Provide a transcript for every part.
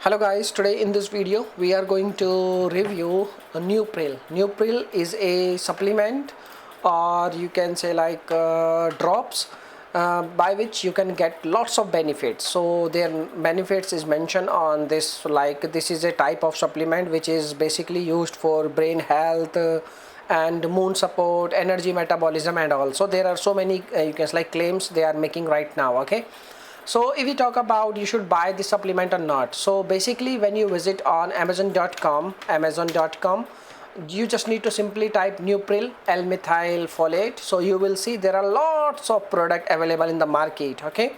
Hello guys, today in this video we are going to review a Neupril. Neupril is a supplement, or you can say like drops, by which you can get lots of benefits. So their benefits is mentioned on this, like this is a type of supplement which is basically used for brain health, and mood support, energy metabolism, and also there are so many you can say like claims they are making right now. Okay, so if we talk about you should buy the supplement or not, so basically when you visit on amazon.com, you just need to simply type Neupril L-methylfolate. So you will see there are lots of product available in the market. Okay,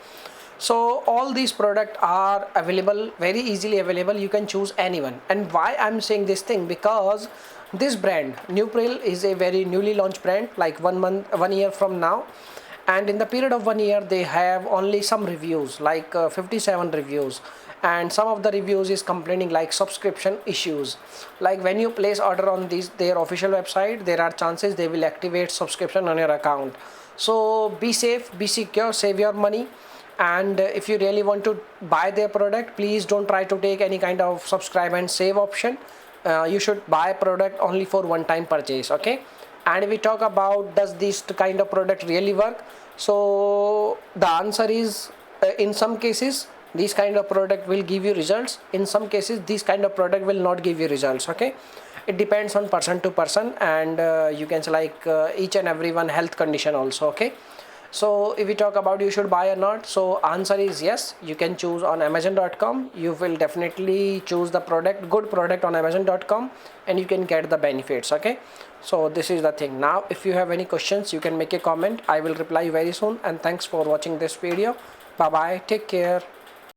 so all these products are available, very easily available. You can choose anyone. And why I'm saying this thing, because this brand Neupril is a very newly launched brand, like 1 year from now, and in the period of 1 year they have only some reviews, like 57 reviews, and some of the reviews is complaining like subscription issues. Like when you place order on this their official website, there are chances they will activate subscription on your account. So be safe, be secure, save your money. And if you really want to buy their product, please don't try to take any kind of subscribe and save option. You should buy product only for one time purchase. Okay, and we talk about does this kind of product really work, so the answer is in some cases this kind of product will give you results, in some cases this kind of product will not give you results. Okay, it depends on person to person, and you can say like each and everyone health condition also. Okay, so if we talk about you should buy or not, so answer is yes, you can choose on amazon.com. You will definitely choose the product, good product on amazon.com, and you can get the benefits. Okay, so this is the thing. Now if you have any questions, you can make a comment. I will reply very soon, and thanks for watching this video. Bye bye, take care.